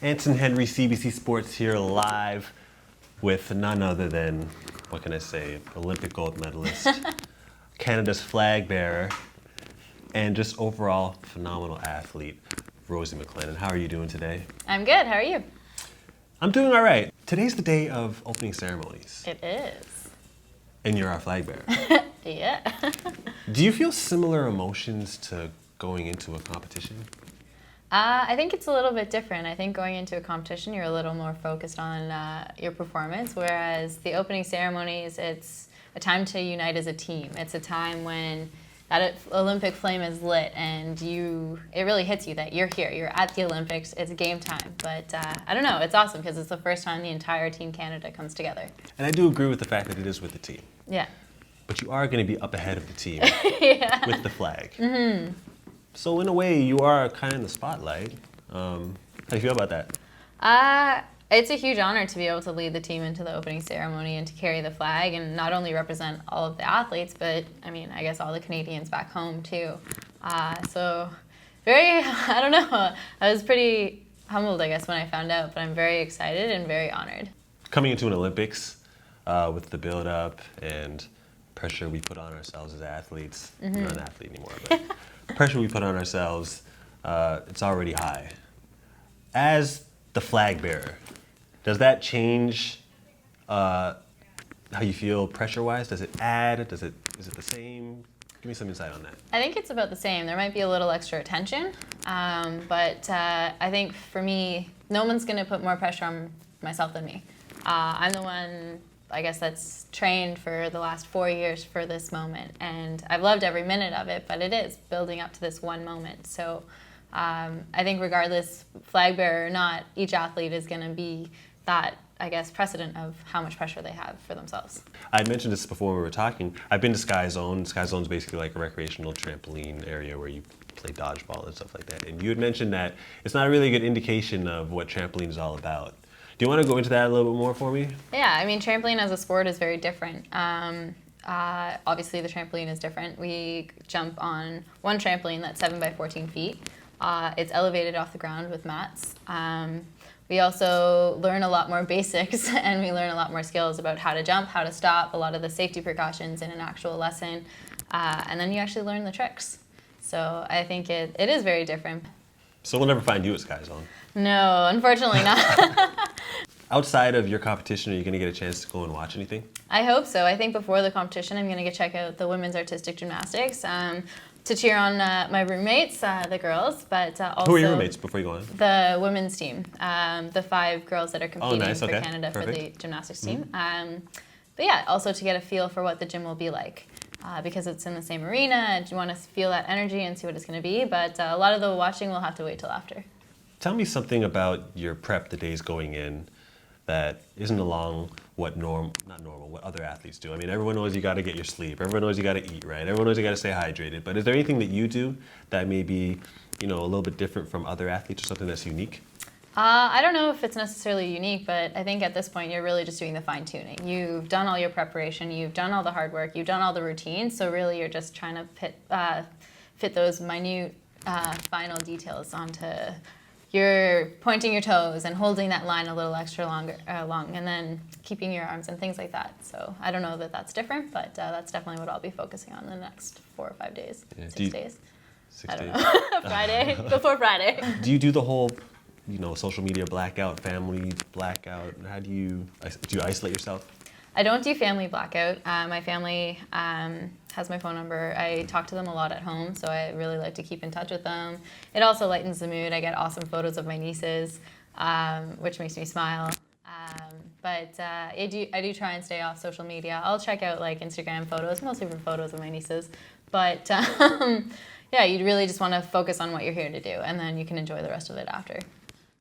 Anson Henry, CBC Sports here live with none other than, what can I say, Olympic gold medalist, Canada's flag bearer, and just overall phenomenal athlete, Rosie MacLennan. How are you doing today? I'm good. How are you? I'm doing all right. Today's the day of opening ceremonies. It is. And you're our flag bearer. Yeah. Do you feel similar emotions to going into a competition? I think it's a little bit different. I think going into a competition, you're a little more focused on your performance, whereas the opening ceremonies, it's a time to unite as a team. It's a time when that Olympic flame is lit and it really hits you that you're here, you're at the Olympics, it's game time. But I don't know, it's awesome because it's the first time the entire Team Canada comes together. And I do agree with the fact that it is with the team. Yeah. But you are going to be up ahead of the team Yeah. with the flag. Mm-hmm. So in a way, you are kind of in the spotlight. How do you feel about that? It's a huge honor to be able to lead the team into the opening ceremony and to carry the flag and not only represent all of the athletes, but I guess all the Canadians back home too. So I don't know, I was pretty humbled, I guess, when I found out, but I'm very excited and very honored. Coming into an Olympics with the build-up and pressure we put on ourselves as athletes, I'm not an athlete anymore, but pressure we put on ourselves, it's already high. As the flag bearer, does that change how you feel pressure-wise? Does it add? Is it the same? Give me some insight on that. I think it's about the same. There might be a little extra attention, but I think for me, no one's going to put more pressure on myself than me. I'm the one, I guess, that's trained for the last 4 years for this moment, and I've loved every minute of it, but it is building up to this one moment. So I think regardless, flag bearer or not, each athlete is going to be that, I guess, precedent of how much pressure they have for themselves. I mentioned this before we were talking. I've been to Skyzone. Skyzone is basically like a recreational trampoline area where you play dodgeball and stuff like that. And you had mentioned that it's not a really good indication of what trampoline is all about. Do you want to go into that a little bit more for me? Yeah, trampoline as a sport is very different. Obviously, the trampoline is different. We jump on one trampoline that's 7 by 14 feet. It's elevated off the ground with mats. We also learn a lot more basics and we learn a lot more skills about how to jump, how to stop, a lot of the safety precautions in an actual lesson. And then you actually learn the tricks. So I think it is very different. So we'll never find you at Skyzone? No, unfortunately not. Outside of your competition, are you going to get a chance to go and watch anything? I hope so. I think before the competition, I'm going to check out the women's artistic gymnastics to cheer on my roommates, the girls, but also... Who are your roommates before you go on? The women's team, the 5 girls that are competing for Canada. Perfect. For the gymnastics team. But yeah, also to get a feel for what the gym will be like. Because it's in the same arena, and you want to feel that energy and see what it's going to be, but a lot of the watching will have to wait till after. Tell me something about your prep the days going in that isn't along what other athletes do. Everyone knows you got to get your sleep. Everyone knows you got to eat right. Everyone knows you got to stay hydrated. But is there anything that you do that may be, a little bit different from other athletes or something that's unique? I don't know if it's necessarily unique, but I think at this point you're really just doing the fine-tuning. You've done all your preparation, you've done all the hard work, you've done all the routines, so really you're just trying to fit those minute final details onto you're pointing your toes and holding that line a little extra long, and then keeping your arms and things like that. So I don't know that that's different, but that's definitely what I'll be focusing on the next 4 or 5 days, 6 days. 6 days? Friday, before Friday. Do you do the whole, social media blackout, family blackout? How do you isolate yourself? I don't do family blackout. My family has my phone number. I talk to them a lot at home, so I really like to keep in touch with them. It also lightens the mood. I get awesome photos of my nieces, which makes me smile. But I do try and stay off social media. I'll check out Instagram photos, mostly for photos of my nieces. But yeah, you really just want to focus on what you're here to do, and then you can enjoy the rest of it after.